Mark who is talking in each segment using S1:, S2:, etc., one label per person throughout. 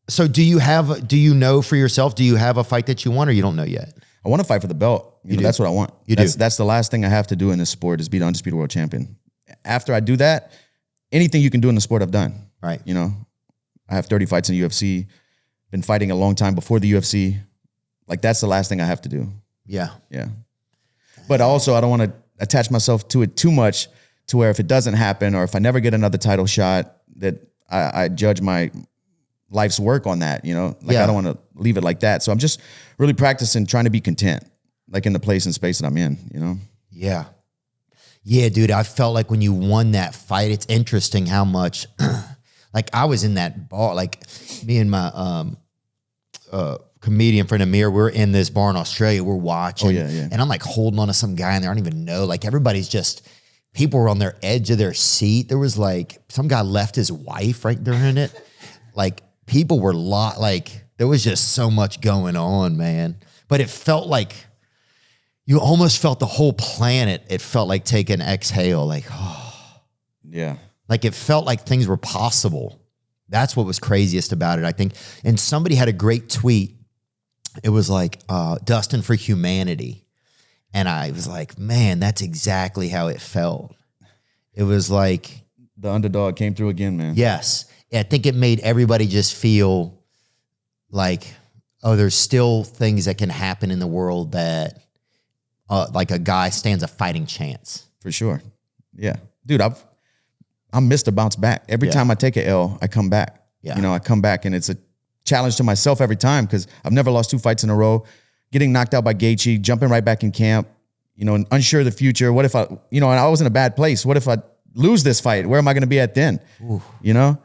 S1: So do you know for yourself, do you have a fight that you want or you don't know yet?
S2: I want to fight for the belt. You know, that's what I want. That's the last thing I have to do in this sport is be the undisputed world champion. After I do that, anything you can do in the sport, I've done.
S1: Right.
S2: You know, I have 30 fights in the UFC, been fighting a long time before the UFC. Like, that's the last thing I have to do.
S1: Yeah.
S2: Yeah. But also, I don't want to attach myself to it too much to where if it doesn't happen or if I never get another title shot, that I judge my life's work on that, you know? Like, I don't want to leave it like that. So I'm just really practicing trying to be content, like in the place and space that I'm in, you know?
S1: Yeah. Yeah, dude, I felt like when you won that fight, it's interesting how much, like I was in that bar, like me and my comedian friend Amir, we're in this bar in Australia, we're watching.
S2: Oh, yeah.
S1: And I'm like holding on to some guy in there, I don't even know. Like everybody's just, people were on their edge of their seat. There was like, some guy left his wife right during it. Like people were like, there was just so much going on, man. But it felt like, you almost felt the whole planet. It felt like taking an exhale, like, oh.
S2: Yeah.
S1: Like it felt like things were possible. That's what was craziest about it, I think. And somebody had a great tweet. It was like, Dustin for humanity. And I was like, man, that's exactly how it felt. It was like.
S2: The underdog came through again, man.
S1: Yes. I think it made everybody just feel like, oh, there's still things that can happen in the world that, like a guy stands a fighting chance.
S2: For sure. Yeah. Dude, I'm missed to bounce back. Every time I take an L, I come back.
S1: Yeah.
S2: You know, I come back and it's a challenge to myself every time because I've never lost 2 fights in a row. Getting knocked out by Gaethje, jumping right back in camp, you know, and unsure of the future. What if and I was in a bad place. What if I lose this fight? Where am I going to be at then? Ooh. You know?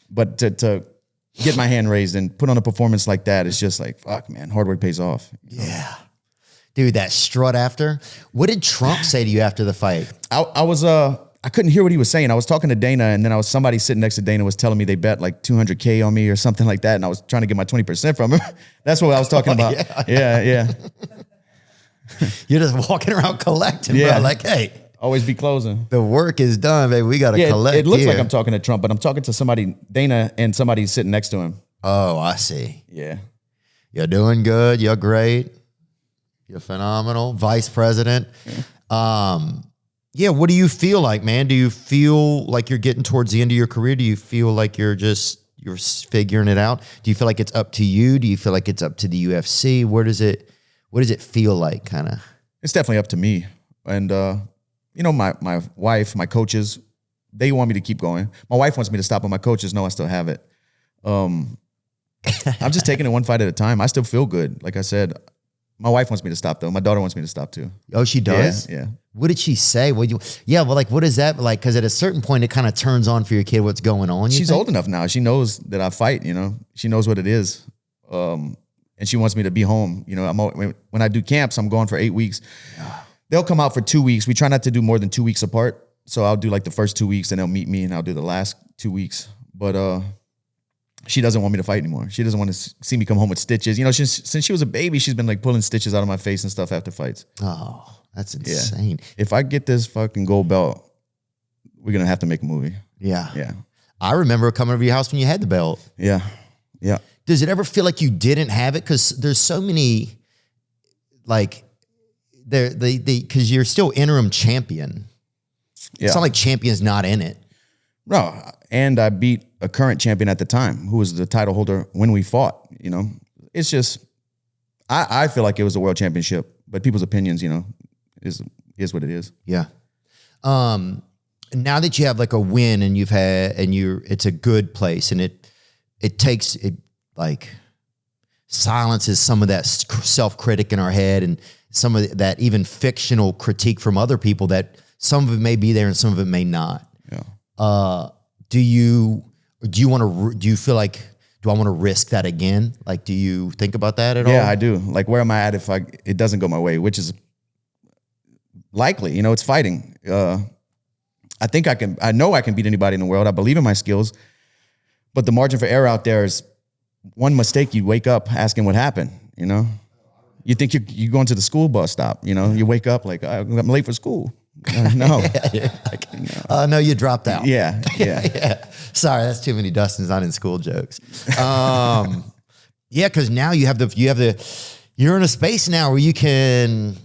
S2: But to get my hand raised and put on a performance like that, it's just like, fuck, man, hard work pays off.
S1: Yeah. Dude, that strut after. What did Trump say to you after the fight?
S2: I couldn't hear what he was saying. I was talking to Dana, and then somebody sitting next to Dana was telling me they bet like $200K on me or something like that, and I was trying to get my 20% from him. That's what I was talking about. Yeah.
S1: You're just walking around collecting, bro. Like, hey.
S2: Always be closing.
S1: The work is done, baby. We got to collect.
S2: It looks like I'm talking to Trump, but I'm talking to somebody, Dana, and somebody sitting next to him.
S1: Oh, I see.
S2: Yeah.
S1: You're doing good. You're great. You're phenomenal. Vice president. Yeah, what do you feel like, man? Do you feel like you're getting towards the end of your career? Do you feel like you're figuring it out? Do you feel like it's up to you? Do you feel like it's up to the UFC? What does it feel like, kind of?
S2: It's definitely up to me. And, my wife, my coaches, they want me to keep going. My wife wants me to stop, but my coaches know I still have it. I'm just taking it one fight at a time. I still feel good. Like I said, my wife wants me to stop, though. My daughter wants me to stop, too.
S1: Oh, she does?
S2: Yeah.
S1: What did she say? What is that like? Because at a certain point, it kind of turns on for your kid what's going on.
S2: She's old enough now. She knows that I fight, you know. She knows what it is. And she wants me to be home. You know, when I do camps, I'm gone for 8 weeks. They'll come out for 2 weeks. We try not to do more than 2 weeks apart. So I'll do like the first 2 weeks, and they'll meet me, and I'll do the last 2 weeks. But she doesn't want me to fight anymore. She doesn't want to see me come home with stitches. You know, since she was a baby, she's been like pulling stitches out of my face and stuff after fights.
S1: Oh, that's insane.
S2: Yeah. If I get this fucking gold belt, we're going to have to make a movie.
S1: Yeah. I remember coming over your house when you had the belt.
S2: Yeah.
S1: Does it ever feel like you didn't have it? Because there's so many, like, because you're still interim champion. Yeah. It's not like champion's not in it.
S2: No, and I beat a current champion at the time who was the title holder when we fought, you know. It's just, I feel like it was a world championship, but people's opinions, you know, is what it is.
S1: Yeah. Now that you have like a win and it's a good place, and it silences some of that self-critic in our head and some of that even fictional critique from other people that some of it may be there and some of it may not.
S2: Yeah.
S1: Do you feel like, do I want to risk that again? Like, do you think about that at all?
S2: Yeah, I do. Like, where am I at if it doesn't go my way, which is likely, you know, it's fighting. I know I can beat anybody in the world. I believe in my skills, but the margin for error out there is one mistake. You wake up asking what happened, you know? You think you're going to the school bus stop, you know? You wake up like, I'm late for school. No.
S1: No, you dropped out.
S2: Yeah.
S1: Sorry, that's too many Dustin's not in school jokes. Yeah, because now you're in a space now where you can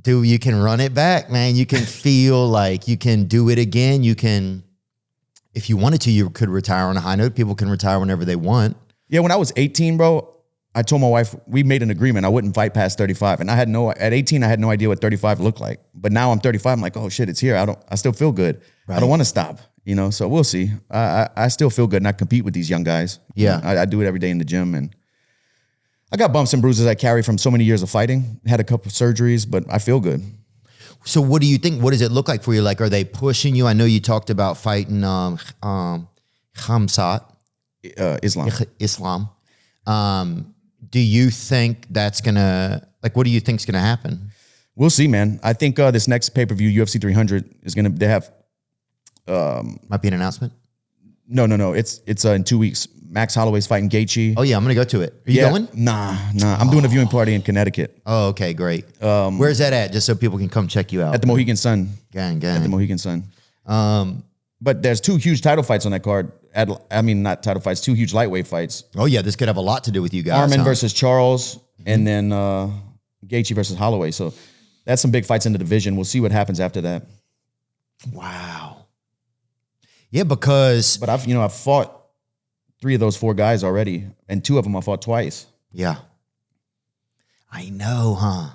S1: run it back, man. You can feel like you can do it again. You can, if you wanted to, you could retire on a high note. People can retire whenever they want.
S2: Yeah, when I was 18, bro, I told my wife, we made an agreement. I wouldn't fight past 35. And at 18, I had no idea what 35 looked like. But now I'm 35. I'm like, oh shit, it's here. I still feel good. Right. I don't want to stop, so we'll see. I still feel good and I compete with these young guys.
S1: Yeah.
S2: I do it every day in the gym, and I got bumps and bruises I carry from so many years of fighting. Had a couple of surgeries, but I feel good.
S1: So what do you think? What does it look like for you? Like, are they pushing you? I know you talked about fighting Khamzat. Islam. Do you think that's what do you think is gonna happen?
S2: We'll see, man. I think this next pay-per-view, UFC 300, they have...
S1: Might be an announcement?
S2: No. It's in 2 weeks. Max Holloway's fighting Gaethje.
S1: Oh yeah, I'm gonna go to it. Are you going?
S2: Nah. I'm doing a viewing party in Connecticut.
S1: Oh, okay, great. Where's that at? Just so people can come check you out.
S2: At the Mohegan Sun.
S1: Gang.
S2: At the Mohegan Sun. But there's 2 huge title fights on that card. Not title fights, 2 huge lightweight fights.
S1: Oh yeah, this could have a lot to do with you guys.
S2: Arman versus Charles, and then Gaethje versus Holloway. So that's some big fights in the division. We'll see what happens after that.
S1: Wow. Yeah, because...
S2: But I've fought 3 of those 4 guys already, and 2 of them I fought twice.
S1: Yeah. I know, huh?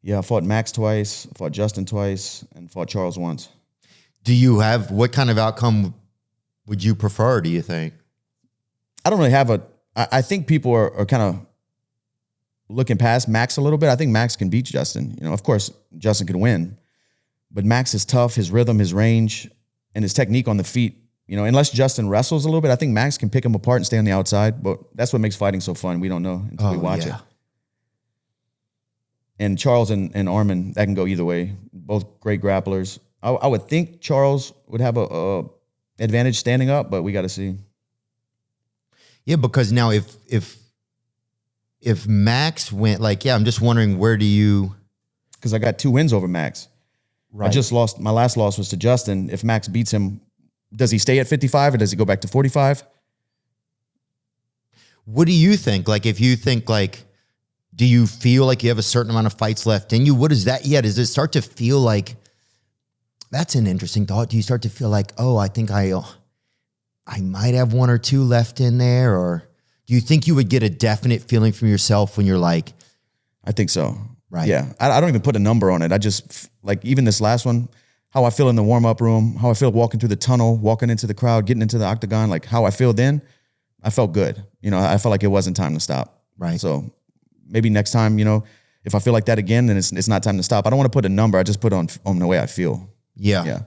S2: Yeah, I fought Max twice, fought Justin twice, and fought Charles once.
S1: Do you have... What kind of outcome would you prefer, do you think?
S2: I don't really have I think people are kind of looking past Max a little bit. I think Max can beat Justin. Of course, Justin can win. But Max is tough, his rhythm, his range, and his technique on the feet. Unless Justin wrestles a little bit, I think Max can pick him apart and stay on the outside. But that's what makes fighting so fun. We don't know until we watch it. And Charles and Arman, that can go either way. Both great grapplers. I would think Charles would have a advantage standing up, but we got to see.
S1: Yeah, because now if Max went, I'm just wondering, where do you...
S2: Because I got 2 wins over Max. Right. I just lost. My last loss was to Justin. If Max beats him, does he stay at 55 or does he go back to 45?
S1: What do you think? If you think, do you feel like you have a certain amount of fights left in you? What is that? Yeah, does it start to feel like... That's an interesting thought. Do you start to feel like, oh, I think I might have 1 or 2 left in there? Or do you think you would get a definite feeling from yourself when you're like...
S2: I think so.
S1: Right.
S2: Yeah. I don't even put a number on it. I just, even this last one, how I feel in the warm-up room, how I feel walking through the tunnel, walking into the crowd, getting into the octagon, how I feel then, I felt good. I felt like it wasn't time to stop.
S1: Right.
S2: So maybe next time, if I feel like that again, then it's not time to stop. I don't want to put a number. I just put on the way I feel.
S1: Yeah.
S2: Yeah.